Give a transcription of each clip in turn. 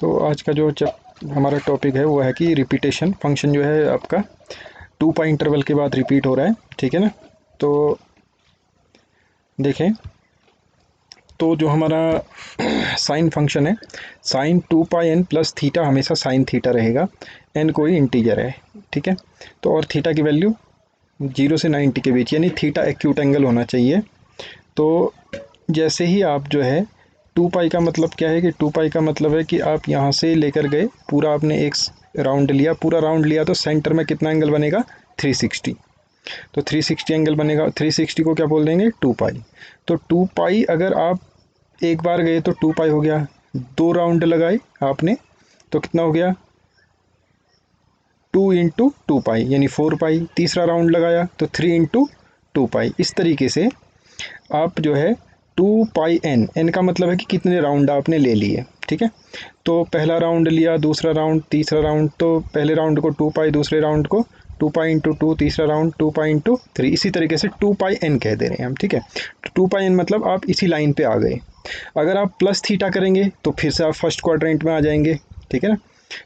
तो आज का जो हमारा टॉपिक है वो है कि रिपीटेशन फंक्शन जो है आपका 2 पाई इंटरवल के बाद रिपीट हो रहा है, ठीक है ना। तो देखें, तो जो हमारा साइन फंक्शन है, sign 2 pi N plus theta हमेशा साइन थीटा रहेगा, एन कोई इंटीजर है, ठीक है। तो और थीटा की वैल्यू 0 से 90 के बीच, यानी थीटा एक्यूट एंगल होना चाहिए। तो जैसे ही आप जो है 2 पाई का मतलब क्या है कि 2 पाई का मतलब है कि आप यहाँ से लेकर गए, पूरा आपने एक राउंड लिया, पूरा राउंड लिया तो सेंटर में कितना एंगल बनेगा 360। तो 360 एंगल बनेगा, 360 को क्या बोल देंगे 2 पाई। तो 2 पाई अगर आप एक बार गए तो 2 पाई हो गया, 2 राउंड लगाए आपने तो कितना हो गया 2 × 2 पाई यानी 4 पाई। तीसरा राउंड लगाया तो 3 × 2 पाई। इस तरीके से आप जो है 2 पाई एन, एन का मतलब है कि कितने राउंड आपने ले लिए, ठीक है। तो पहला राउंड लिया, दूसरा राउंड, तीसरा राउंड, तो पहले राउंड को 2 पाई, दूसरे राउंड को 2 पाई × 2, तीसरा राउंड 2 पाई × 3, इसी तरीके से 2 पाई एन कह दे रहे हैं हम, ठीक है। तो 2 पाई एन मतलब आप इसी लाइन पे आ गए। अगर आप प्लस थीटा करेंगे तो फिर से आप फर्स्ट क्वाड्रेंट में आ जाएंगे, ठीक है ना।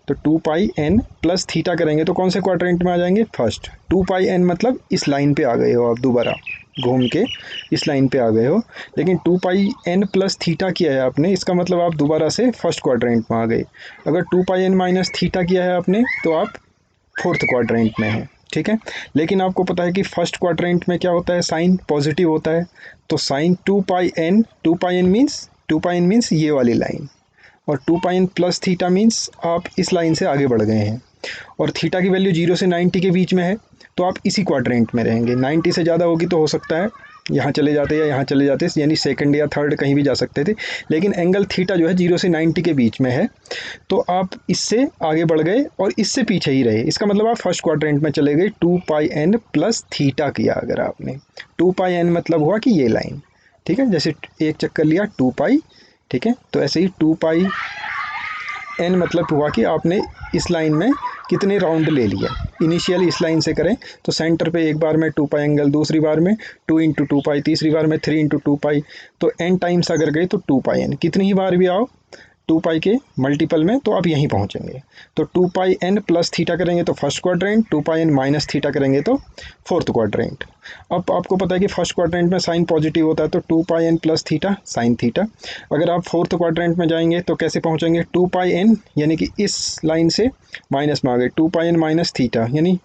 तो 2 पाई एन प्लस थीटा करेंगे तो कौन से क्वाड्रेंट में आ जाएंगे, फर्स्ट। 2 पाई एन मतलब इस लाइन पे आ गए हो आप, दोबारा घूम के इस लाइन पे आ गए हो। लेकिन 2 पाई एन प्लस थीटा किया है आपने, इसका मतलब आप दोबारा से फर्स्ट क्वाड्रेंट में आ गए। अगर 2 पाई एन माइनस थीटा किया है आपने तो आप फोर्थ क्वाड्रेंट में हैं, ठीक है। लेकिन आपको पता है कि फर्स्ट क्वाड्रेंट में क्या होता है, साइन पॉजिटिव होता है। तो sign 2 pi N, 2 pi N means ये वाली लाइन, और 2 pi N plus theta means आप इस लाइन से आगे बढ़ गए हैं। और थीटा की वैल्यू 0 से 90 के बीच में है तो आप इसी क्वाड्रेंट में रहेंगे। 90 से ज़्यादा होगी तो हो सकता है यहाँ चले जाते या यहाँ चले जाते, यानी सेकंड या थर्ड कहीं भी जा सकते थे। लेकिन एंगल थीटा जो है 0 से 90 के बीच में है, तो आप इससे आगे बढ़ गए और इससे पीछे ही रहे। इसका मतलब आप फर्स्ट क्वाड्रेंट में चले गए। 2 पाई एन प्लस थीटा किया अगर आपने, 2 पाई एन मतलब हुआ कि ये लाइन, ठीक है। जैसे एक चक्कर लिया 2 पाई, ठीक है। तो ऐसे ही 2 पाई एन मतलब हुआ कि आपने इस लाइन में कितने राउंड ले लिया। इनिशियल इस लाइन से करें तो सेंटर पे एक बार में 2 पाई एंगल, दूसरी बार में 2 × 2 पाई, तीसरी बार में 3 × 2 पाई। तो एन टाइम्स अगर गए तो 2 पाई एन, कितनी ही बार भी आओ 2 पाई के मल्टीपल में तो आप यहीं पहुंचेंगे। तो 2 पाई एन प्लस थीटा करेंगे तो first quadrant, 2 pi N minus theta करेंगे तो फोर्थ क्वाड्रेंट। अब आपको पता है कि फर्स्ट क्वाड्रेंट में साइन पॉजिटिव होता है तो 2 pi N plus theta sine theta. अगर आप फोर्थ क्वाड्रेंट में जाएंगे तो कैसे पहुंचेंगे, 2 पाई एन यानी कि इस लाइन से माइनस में आ गए, 2 पाई एन माइनस थीटा यानी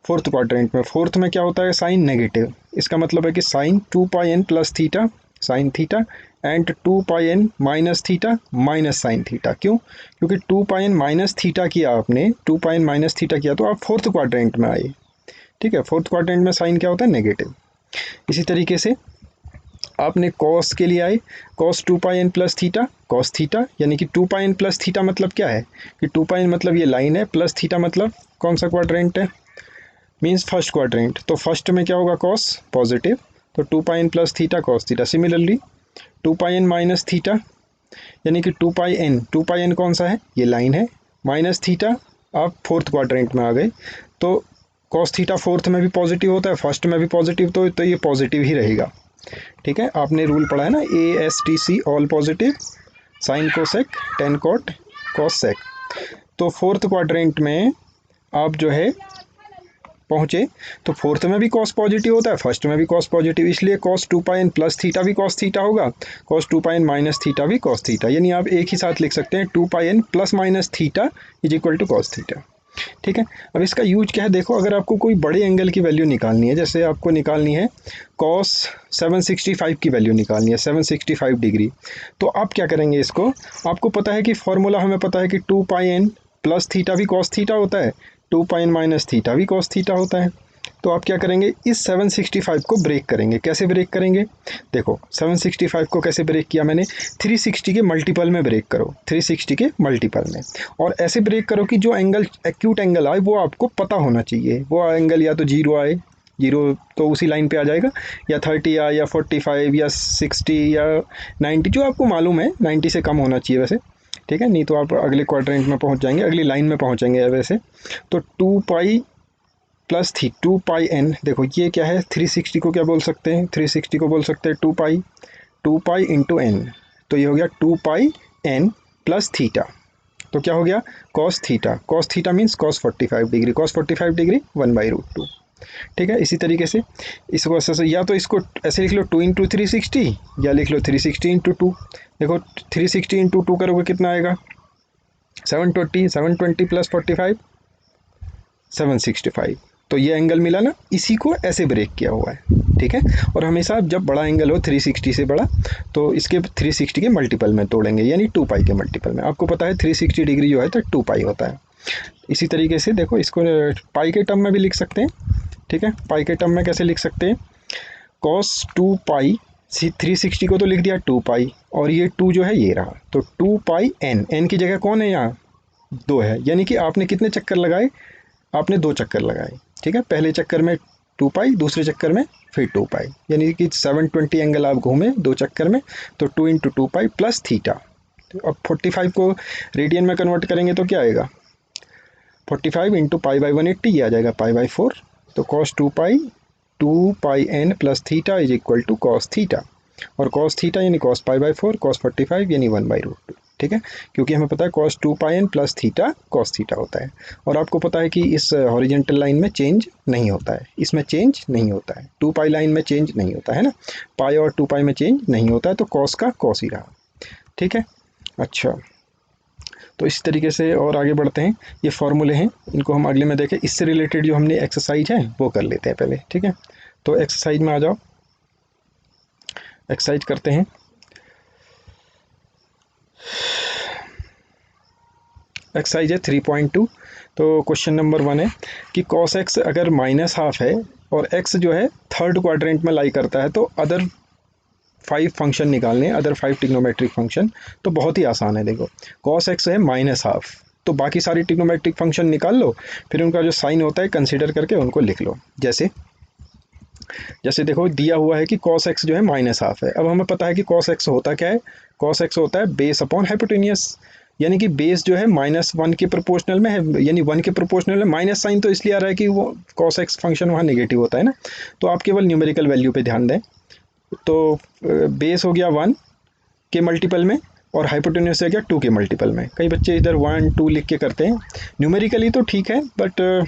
फोर्थ क्वाड्रेंट में। फोर्थ में क्या होता है, साइन नेगेटिव। इसका मतलब है कि sine 2 pi N plus theta sine theta and 2 pi N minus theta minus sine theta. क्यों, क्योंकि 2 पाई एन माइनस थीटा किया आपने, 2 पाई एन माइनस थीटा किया तो आप फोर्थ क्वाड्रेंट में आए, ठीक है। फोर्थ क्वाड्रेंट में साइन क्या होता है, नेगेटिव। इसी तरीके से आपने कॉस के लिए आए, cos 2 pi N plus theta cos theta, यानी कि 2 पाई एन प्लस थीटा मतलब क्या है कि 2 पाई एन मतलब ये लाइन है, प्लस थीटा मतलब कौन सा क्वाड्रेंट है, मीन्स फर्स्ट क्वाड्रेंट। तो फर्स्ट में क्या होगा, कॉस पॉजिटिव, तो 2 pi N plus theta cos theta. Similarly 2 pi N minus theta यानी कि 2 पाई एन, 2 पाई एन कौन सा है, ये लाइन है, माइनस थीटा आप फोर्थ क्वाड्रेंट में आ गए। तो कॉस थीटा फोर्थ में भी पॉजिटिव होता है, फर्स्ट में भी पॉजिटिव, तो ये पॉजिटिव ही रहेगा, ठीक है। आपने रूल पढ़ा है ना, ASTC all positive, sine cosec tan cot cos sec. तो फोर्थ क्वाड्रेंट में आप जो है पहुंचे तो फोर्थ में भी कॉस पॉजिटिव होता है, फर्स्ट में भी कॉस पॉजिटिव, इसलिए cos 2 pi N plus theta भी कॉस थीटा होगा, cos 2 pi N minus theta भी कॉस थीटा। यानी आप एक ही साथ लिख सकते हैं 2 pi N plus minus theta is equal to cos theta, ठीक है। अब इसका यूज क्या है, देखो अगर आपको कोई बड़े एंगल की वैल्यू निकालनी है, जैसे आपको निकालनी है कॉस 765 की वैल्यू निकालनी है, 765 डिग्री, तो आप क्या करेंगे, इसको आपको पता है कि फॉर्मूला हमें पता है कि 2 पाई एन प्लस थीटा भी कॉस थीटा होता है, 2 पाई एन माइनस थीटा भी कॉस थीटा होता है। तो आप क्या करेंगे, इस 765 को ब्रेक करेंगे। कैसे ब्रेक करेंगे, देखो 765 को कैसे ब्रेक किया मैंने, 360 के मल्टीपल में ब्रेक करो, 360 के मल्टीपल में, और ऐसे ब्रेक करो कि जो एंगल एक्यूट एंगल आए वो आपको पता होना चाहिए। वो एंगल या तो 0 आए, 0 तो उसी लाइन पे आ जाएगा, या 30 आए, या 45, या 60, या 90, जो आपको मालूम है 90 से कम होना चाहिए वैसे, ठीक है। नहीं तो आप अगले क्वाड्रेंट में पहुंच जाएंगे, अगली लाइन में पहुंचेंगे वैसे। तो 2 पाई प्लस थी 2 पाई एन, देखो ये क्या है, 360 को क्या बोल सकते हैं, 360 को बोल सकते हैं 2 पाई इंटू एन, तो ये हो गया 2 पाई एन प्लस थीटा, तो क्या हो गया cos theta means cos 45 degree, cos 45 degree 1/√2। ठीक है, इसी तरीके से इसको ऐसे या तो इसको ऐसे लिख लो 2 × 360 या लिख लो 360 × 2। देखो 360 × 2 करोगे कितना आएगा 720, 720 + 45 765। तो ये एंगल मिला ना, इसी को ऐसे ब्रेक किया हुआ है। ठीक है, और हमेशा जब बड़ा एंगल हो 360 से बड़ा तो इसके 360 के मल्टीपल में तोड़ेंगे, यानी 2π के मल्टीपल में। आपको पता है 360 डिग्री जो है तो 2π होता है। इसी तरीके से देखो इसको पाई के टर्म में भी लिख सकते हैं। ठीक है, पाई के टर्म में कैसे लिख सकते हैं, cos 2π 360 को तो लिख दिया 2π, और ये 2 जो है ये रहा, तो 2πn, n की जगह कौन है यहाँ 2 है, यानी कि आपने कितने चक्कर लगाए, आपने 2 चक्कर लगाए। ठीक है, पहले चक्कर में 2π, दूसरे चक्कर में फिर 2π, यानी कि 720 एंगल आप घूमे 2 चक्कर में, तो 2 × 2π + थीटा। अब 45 को रेडियन में कन्वर्ट करेंगे तो क्या आएगा 45 × π/180, ये आ जाएगा π/4। तो cos 2π 2πn + theta = cos theta, और cos थीटा यानी cos π/4, cos 45 यानी 1/√2। ठीक है, क्योंकि हमें पता है cos 2πn + theta cos theta होता है, और आपको पता है कि इस हॉरिजेंटल लाइन में चेंज नहीं होता है, इसमें चेंज नहीं होता है, 2π लाइन में चेंज नहीं होता है ना, पाई और 2π में चेंज नहीं होता है, तो cos का cos ही रहा। ठीक है, अच्छा, तो इस तरीके से और आगे बढ़ते हैं। ये फॉर्मूले हैं, इनको हम अगले में देखें। इससे रिलेटेड जो हमने एक्सरसाइज है वो कर लेते हैं पहले। ठीक है, तो एक्सरसाइज में आ जाओ, एक्सरसाइज करते हैं। एक्सरसाइज है 3.2। तो क्वेश्चन नंबर 1 है कि cos x अगर -½ है और x जो है थर्ड क्वाड्रेंट में लाई करता है, तो अदर 5 फंक्शन निकालने, अदर 5 ट्रिग्नोमेट्रिक फंक्शन। तो बहुत ही आसान है, देखो cos x है -½ तो बाकी सारी ट्रिग्नोमेट्रिक फंक्शन निकाल लो, फिर उनका जो साइन होता है कंसीडर करके उनको लिख लो। जैसे देखो दिया हुआ है कि cos x जो है -½ है। अब हमें पता है कि cos x होता क्या है, cos x होता है बेस अपॉन हाइपोटेनियस, यानी कि बेस जो है -1 के प्रोपोर्शनल में है, यानी 1 के प्रोपोर्शनल में। माइनस साइन तो इसलिए आ रहा है कि वो cos x फंक्शन वहाँ नेगेटिव होता है ना, तो आप केवल न्यूमेरिकल वैल्यू पे ध्यान दें। तो बेस हो गया 1 के मल्टीपल में और हाइपोटेन्यूस हो गया 2 के मल्टीपल में। कई बच्चे इधर 1 2 लिख के करते हैं, न्यूमेरिकली तो ठीक है, बट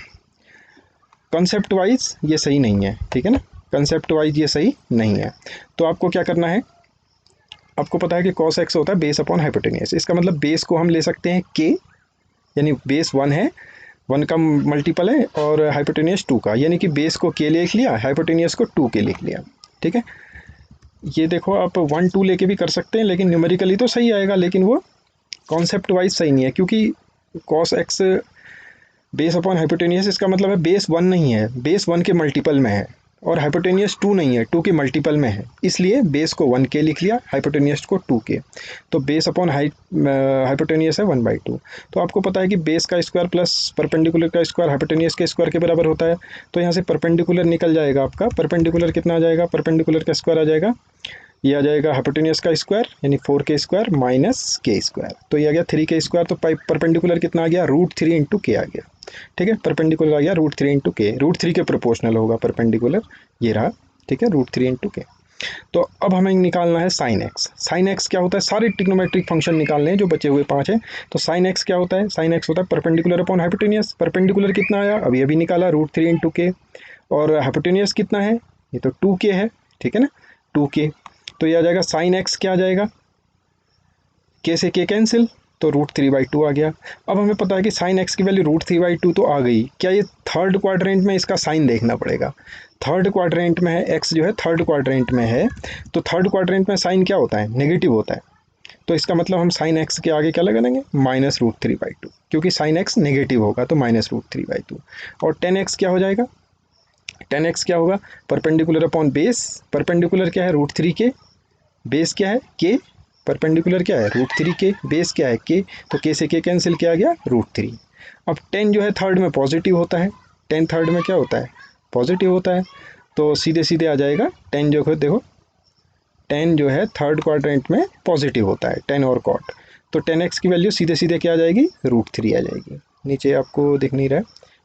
कॉन्सेप्ट वाइज ये सही नहीं है। ठीक है ना, कंसेप्ट वाइज ये सही नहीं है। तो आपको क्या करना है, आपको पता है कि cos x होता है बेस अपॉन हाइपोटेनियस। इसका मतलब बेस को हम ले सकते हैं k, यानी बेस 1 है, 1 का मल्टीपल है, और हाइपोटेनियस 2 का, यानी कि बेस को k लिख लिया, हाइपोटेनियस को 2 के लिख लिया। ठीक है, ये देखो आप 1 2 लेके भी कर सकते हैं, लेकिन न्यूमेरिकली तो सही आएगा, लेकिन वो कॉन्सेप्ट वाइज सही नहीं है, क्योंकि cos x base upon hypotenuse, इसका मतलब है बेस 1 नहीं है, बेस 1 के मल्टीपल में है, और हाइपोटेनियस 2 नहीं है, 2 के मल्टीपल में है, इसलिए बेस को 1 के लिख लिया, हाइपोटेनियस को 2 के। तो बेस अपॉन हाइपोटेनियस है 1/2। तो आपको पता है कि बेस का स्क्वायर प्लस परपेंडिकुलर का स्क्वायर हाइपोटेनियस के स्क्वायर के बराबर होता है। तो यहाँ से परपेंडिकुलर निकल जाएगा आपका, परपेंडिकुलर कितना आ जाएगा, परपेंडिकुलर का स्क्वायर आ जाएगा, ये आ जाएगा हाइपोटेनियस का स्क्वायर यानी 4k square minus k square, तो ये आ गया 3k स्क्वायर। तो परपेंडिकुलर कितना आ गया, √3 × k आ गया। ठीक है, परपेंडिकुलर आ गया √3 × k, √3 के प्रोपोर्शनल होगा परपेंडिकुलर, ये रहा। ठीक है, √3 × k। तो अब हमें निकालना है साइन एक्स। साइन एक्स क्या होता है, सारे ट्रिग्नोमेट्रिक फंक्शन निकालने हैं जो बचे हुए 5 हैं। तो साइन एक्स क्या होता है, साइन एक्स होता है परपेंडिकुलर अपॉन हाइपोटेनियस। परपेंडिकुलर कितना आया, अभी अभी निकाला √3 × k, और हाइपोटेनियस कितना है, ये तो 2k है। ठीक है ना, 2k, तो ये आ जाएगा साइन एक्स क्या आ जाएगा, k से k कैंसिल, तो √3/2 आ गया। अब हमें पता है कि साइन एक्स की वैल्यू √3/2 तो आ गई, क्या ये थर्ड क्वाड्रेंट में इसका साइन देखना पड़ेगा। थर्ड क्वाड्रेंट में है, एक्स जो है थर्ड क्वाड्रेंट में है, तो थर्ड क्वाड्रेंट में साइन क्या होता है, नेगेटिव होता है। तो इसका मतलब हम साइन एक्स के आगे क्या लगा देंगे, -√3/2, क्योंकि साइन एक्स नेगेटिव होगा तो -√3/2। और 10x क्या हो जाएगा, 10x क्या होगा, परपेंडिकुलर अपॉन बेस, परपेंडिकुलर क्या है √3 के, बेस क्या है k, परपेंडिकुलर क्या है √3 के, बेस क्या है k, तो k से k कैंसिल, क्या आ गया √3। अब 10 जो है थर्ड में पॉजिटिव होता है, 10 थर्ड में क्या होता है, पॉजिटिव होता है, तो सीधे सीधे आ जाएगा 10 जो है, देखो 10 जो है थर्ड क्वाड्रेंट में पॉजिटिव होता है, 10 और कॉट, तो 10x की वैल्यू सीधे सीधे क्या आ जाएगी, √3 आ जाएगी। नीचे आपको दिख नहीं रहा है,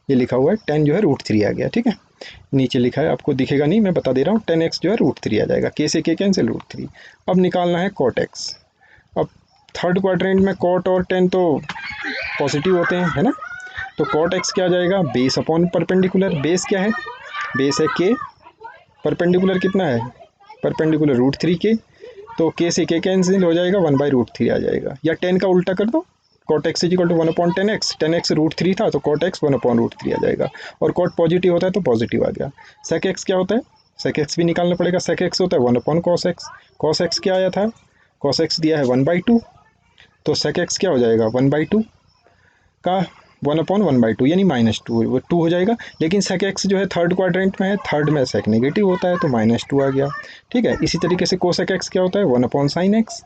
ये लिखा हुआ है 10 जो है √3 आ गया। ठीक है, नीचे लिखा है, आपको दिखेगा नहीं, मैं बता दे रहा हूँ, 10x जो है √3 आ जाएगा, k से k कैंसिल √3। अब निकालना है cot x। अब थर्ड क्वाड्रेंट में cot और 10 तो पॉजिटिव होते हैं, है ना। तो कॉट एक्स क्या आ जाएगा, बेस अपॉन परपेंडिकुलर। बेस क्या है, बेस है के, परपेंडिकुलर कितना है, परपेंडिकुलर √3 के, तो के से के कैंसिल हो जाएगा, 1/√3 आ जाएगा। या 10 का उल्टा कर दो, cot X is equal to 1/10x, 10x √3 था तो कॉट एक्स 1/√3 आ जाएगा। और कॉट पॉजिटिव होता है तो पॉजिटिव आ गया। सेक एक्स क्या होता है, सेक एक्स भी निकालना पड़ेगा। सेक एक्स होता है 1/cos x, cos x क्या आया था, cos x दिया है 1/2, तो सेक एक्स क्या हो जाएगा 1/2 का 1/1/2 यानी -2, वो 2 हो जाएगा। लेकिन सेक एक्स जो है थर्ड क्वाड्रेंट में है, थर्ड में सेक नेगेटिव होता है तो -2 आ गया, ठीक है। इसी तरीके से कोसेक एक्स क्या होता है 1/sin x,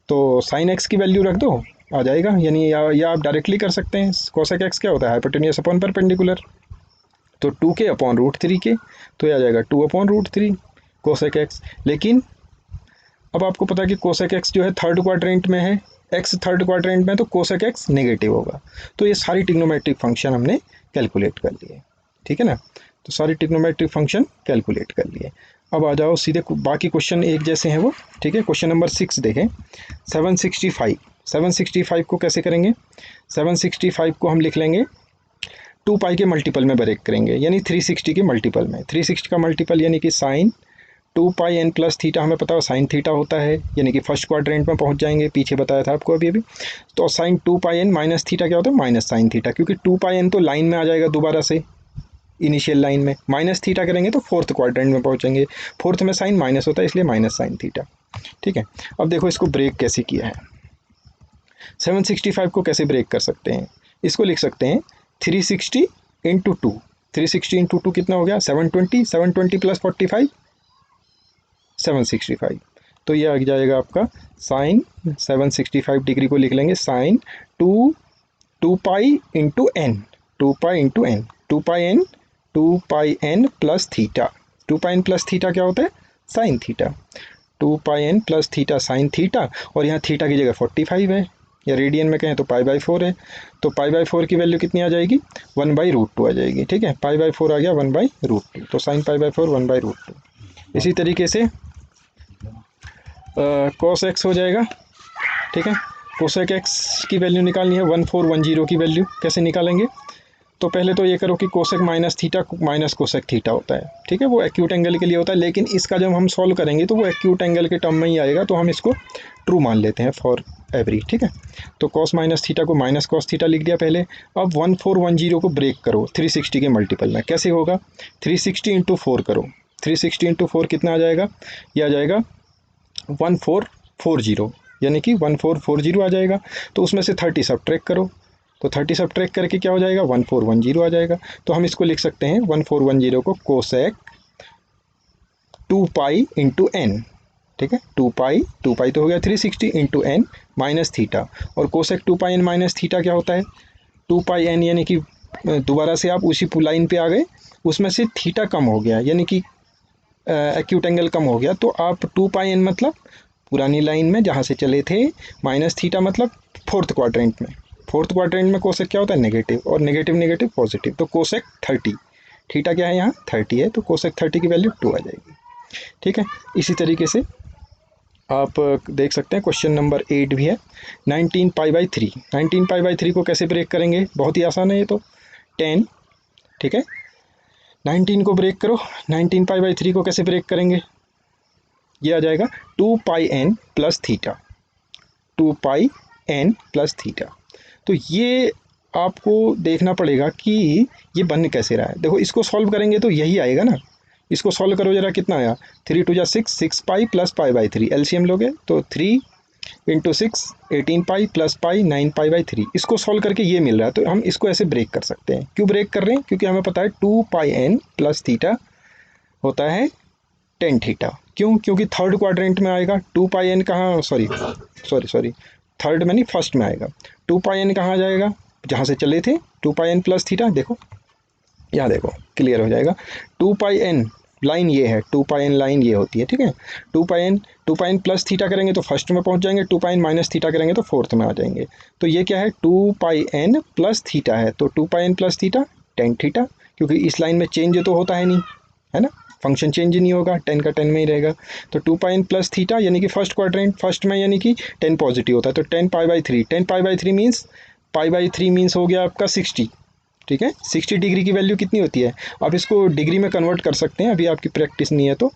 तो sin x की वैल्यू रख दो आ जाएगा, यानी या आप डायरेक्टली कर सकते हैं। कोसेक एक्स क्या होता है हाइपोटेन्यूस अपॉन परपेंडिकुलर, तो 2k/√3 के, तो यह आ जाएगा 2/√3 कोसेक एक्स। लेकिन अब आपको पता है कि कोसेक एक्स जो है थर्ड क्वाड्रेंट में है, एक्स थर्ड क्वाड्रेंट में, तो कोसेक एक्स नेगेटिव होगा। तो ये सारी ट्रिग्नोमेट्रिक फंक्शन हमने कैलकुलेट कर लिए, ठीक है ना। तो सारी ट्रिग्नोमेट्रिक फंक्शन कैलकुलेट कर लिए। अब आ जाओ सीधे बाकी क्वेश्चन एक जैसे हैं वो, ठीक है। क्वेश्चन नंबर 6 देखें, 765 को कैसे करेंगे। 765 को हम लिख लेंगे 2 पाई के मल्टीपल में ब्रेक करेंगे, यानी 360 के मल्टीपल में। 360 का मल्टीपल यानी कि साइन 2πn प्लस थीटा, हमें पता है साइन थीटा होता है, यानी कि फर्स्ट क्वाड्रेंट में पहुंच जाएंगे, पीछे बताया था आपको अभी। तो साइन 2πn माइनस थीटा क्या होता है, माइनस साइन थीटा, क्योंकि 2πn तो लाइन में आ जाएगा दोबारा से इनिशियल लाइन में, माइनस थीटा करेंगे तो फोर्थ क्वाड्रेंट में पहुंचेंगे, फोर्थ में साइन माइनस होता है इसलिए माइनस साइन थीटा, ठीक है। अब देखो इसको ब्रेक कैसे किया है, 765 को कैसे ब्रेक कर सकते हैं। इसको लिख सकते हैं 360 इंटू 2, 360 इंटू 2 कितना हो गया 720, 720 प्लस 45 765, तो ये आ जाएगा आपका साइन 765 डिग्री को लिख लेंगे sine 2 pi into N, 2 pi into N, 2 pi N plus theta, 2 pi N plus theta क्या होता है sine theta, 2 pi N plus theta sine theta, और यहाँ थीटा की जगह 45 है, या रेडियन में कहें तो π/4 है, तो π/4 की वैल्यू कितनी आ जाएगी 1/√2 आ जाएगी, ठीक है। π/4 आ गया 1/√2, तो साइन π/4 1/√2। इसी तरीके से cos x हो जाएगा, ठीक है। कोसेक एक्स की वैल्यू निकालनी है 1410 की वैल्यू, कैसे निकालेंगे। तो पहले तो ये करो कि cosec minus theta minus cosec theta होता है, ठीक है, वो एक्यूट एंगल के लिए होता है, लेकिन इसका जब हम सॉल्व करेंगे तो वो एक्यूट एंगल के टर्म में ही आएगा, तो हम इसको ट्रू मान लेते हैं फॉर एवरी, ठीक है। तो कॉस माइनस थीटा को माइनस कॉस थीटा लिख दिया पहले। अब 1410 को ब्रेक करो 360 के मल्टीपल में, कैसे होगा 360 इंटू 4 करो, 360 इंटू 4 कितना आ जाएगा, ये आ जाएगा 1440, यानी कि 1440 आ जाएगा। तो उसमें से 30 सब्ट्रैक्ट करो, तो 30 सब्ट्रैक्ट करके क्या हो जाएगा 1410 आ जाएगा। तो हम इसको लिख सकते हैं 1410 को कोसेक 2 पाई इंटू एन, ठीक है, 2 पाई तो हो गया 360 इंटू एन माइनस थीटा, और cosec 2 pi N minus theta क्या होता है 2 पाई एन, यानी कि दोबारा से आप उसी लाइन पे आ गए, उसमें से थीटा कम हो गया, यानी कि एक्यूट एंगल कम हो गया, तो आप 2 पाई एन मतलब पुरानी लाइन में जहाँ से चले थे, माइनस थीटा मतलब फोर्थ क्वाड्रेंट में, फोर्थ क्वाड्रेंट में कोसेक क्या होता है नेगेटिव, और नेगेटिव नेगेटिव पॉजिटिव, तो कोसेक 30, थीटा क्या है यहाँ 30 है, तो कोसेक 30 की वैल्यू 2 आ जाएगी, ठीक है। इसी तरीके से आप देख सकते हैं क्वेश्चन नंबर 8 भी है 19π/3, 19π/3 को कैसे ब्रेक करेंगे, बहुत ही आसान है ये तो 10, ठीक है। 19 को ब्रेक करो, 19π/3 को कैसे ब्रेक करेंगे, ये आ जाएगा 2 pi N plus theta, 2 pi N plus theta. तो ये आपको देखना पड़ेगा कि ये बन कैसे रहा है। देखो इसको सॉल्व करेंगे तो यही आएगा ना, इसको सॉल्व करो जरा, कितना आया 3 2 6, 6 पाई प्लस π/3, एलसीएम लोगे तो 3 इंटू 6 18 पाई प्लस पाई 9 π/3, इसको सॉल्व करके ये मिल रहा है। तो हम इसको ऐसे ब्रेक कर सकते हैं। क्यों ब्रेक कर रहे हैं, क्योंकि हमें पता है 2 पाई एन प्लस थीटा होता है टेन थीटा, क्यों, क्योंकि थर्ड क्वाड्रेंट में आएगा। 2 पाई एन कहाँ, सॉरी थर्ड में नहीं फर्स्ट में आएगा। 2 पाई एन कहाँ जाएगा, जहाँ से चले थे 2 पाई एन प्लस थीटा, देखो यहाँ देखो क्लियर हो जाएगा। 2 पाई एन लाइन ये है, 2 पाई एन लाइन ये होती है, ठीक है। 2 पाई एन प्लस थीटा करेंगे तो फर्स्ट में पहुँच जाएंगे, 2 पाई एन माइनस थीटा करेंगे तो फोर्थ में आ जाएंगे। तो ये क्या है 2 पाई एन प्लस थीटा है, तो 2 pi N plus theta tan theta, क्योंकि इस लाइन में चेंज तो होता है नहीं, है ना, फंक्शन चेंज नहीं होगा, 10 का 10 में ही रहेगा। तो 2 पाई एन प्लस थीटा यानी कि फर्स्ट क्वाड्रेंट, फर्स्ट में यानी कि 10 पॉजिटिव होता है, तो 10π/3, 10π/3 मीन्स π/3 मीन्स हो गया आपका 60, ठीक है। 60 डिग्री की वैल्यू कितनी होती है, आप इसको डिग्री में कन्वर्ट कर सकते हैं, अभी आपकी प्रैक्टिस नहीं है तो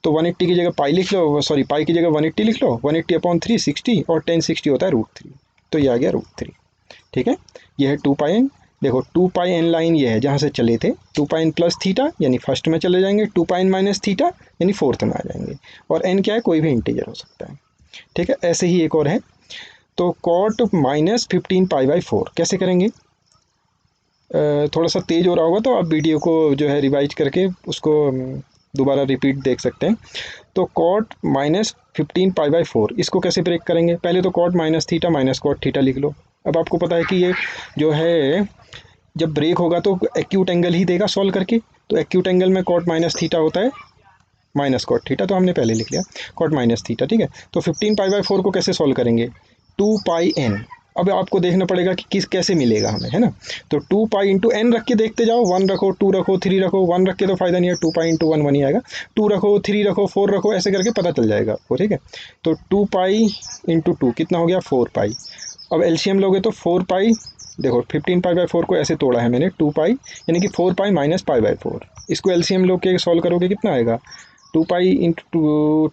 180 की जगह पाई लिख लो, सॉरी पाई की जगह 180 लिख लो, 180/3 60 और 1060 होता है √3, तो ये आ गया √3, ठीक है। ये है 2πn, देखो 2πn लाइन ये है जहाँ से चले थे, 2πn प्लस थीटा यानी फर्स्ट में चले जाएंगे, 2πn माइनस थीटा यानी फोर्थ में आ जाएंगे, और n क्या है, कोई भी इंटीजर हो सकता है, ठीक है। ऐसे ही एक और है, तो कॉट -15π/4 कैसे करेंगे, थोड़ा सा तेज़ हो रहा होगा तो आप वीडियो को जो है रिवाइज करके उसको दोबारा रिपीट देख सकते हैं। तो कॉट -15π/4 इसको कैसे ब्रेक करेंगे, पहले तो cot minus theta minus cot theta लिख लो। अब आपको पता है कि ये जो है जब ब्रेक होगा तो एक्यूट एंगल ही देगा सॉल्व करके, तो एक्यूट एंगल में कॉट माइनस थीटा होता है माइनस कॉट थीटा, तो हमने पहले लिख लिया कॉट माइनस थीटा, ठीक है। तो 15π/4 को कैसे सॉल्व करेंगे, 2πn, अब आपको देखना पड़ेगा कि किस कैसे मिलेगा हमें, है ना। तो 2π इंटू एन रख के देखते जाओ, 1 रखो 2 रखो 3 रखो, 1 रख के तो फायदा नहीं है, 2π इंटू 1 1 ही आएगा, 2 रखो 3 रखो 4 रखो, ऐसे करके पता चल जाएगा आपको, ठीक है। तो 2π इंटू 2 कितना हो गया 4π, अब एलसीएम लोगे तो 4π, देखो 15π/4 को ऐसे तोड़ा है मैंने, 2π यानी कि 4π माइनस π/4, इसको एलसीएम लोग के सॉल्व करोगे कितना आएगा, 2π इंटू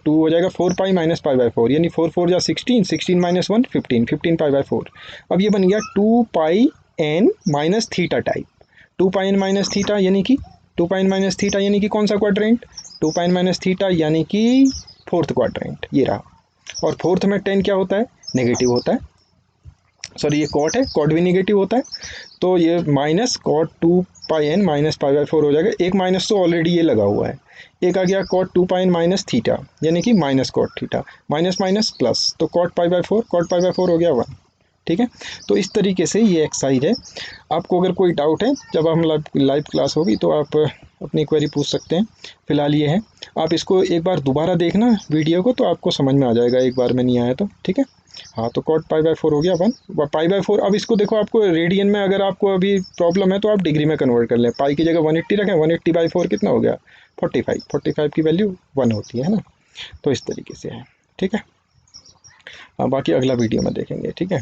2 हो जाएगा 4π माइनस π/4 यानी 4 4 जा 16, 16 माइनस 1 15, 15π/4। अब ये बन गया 2πn minus theta type, 2πn minus theta यानी कि 2πn माइनस थीटा यानी कि कौन सा क्वाड्रेंट, 2πn माइनस थीटा यानी कि फोर्थ क्वाड्रेंट, ये रहा। और फोर्थ में 10 क्या होता है, नेगेटिव होता है, सॉरी ये कॉट है, कॉट भी नेगेटिव होता है, तो ये माइनस कॉट 2πn माइनस π/4 हो जाएगा, एक माइनस तो ऑलरेडी ये लगा हुआ है, एक आ गया कॉट 2πn माइनस थीटा यानी कि minus cot theta, minus minus plus, तो कॉट π/4, कॉट π/4 हो गया 1, ठीक है। तो इस तरीके से ये एक्सरसाइज है। आपको अगर कोई डाउट है जब हम लाइव क्लास होगी तो आप अपनी क्वेरी पूछ सकते हैं, फिलहाल ये है, आप इसको एक बार दोबारा देखना वीडियो को तो आपको समझ में आ जाएगा, एक बार में नहीं आया तो, ठीक है। हाँ, तो कॉट π/4 हो गया 1 π/4। अब इसको देखो, आपको रेडियन में अगर आपको अभी प्रॉब्लम है तो आप डिग्री में कन्वर्ट कर लें, पाई की जगह 180 रखें, 180/4 कितना हो गया 45, 45 की वैल्यू 1 होती है ना। तो इस तरीके से है, ठीक है। हाँ, बाकी अगला वीडियो में देखेंगे, ठीक है।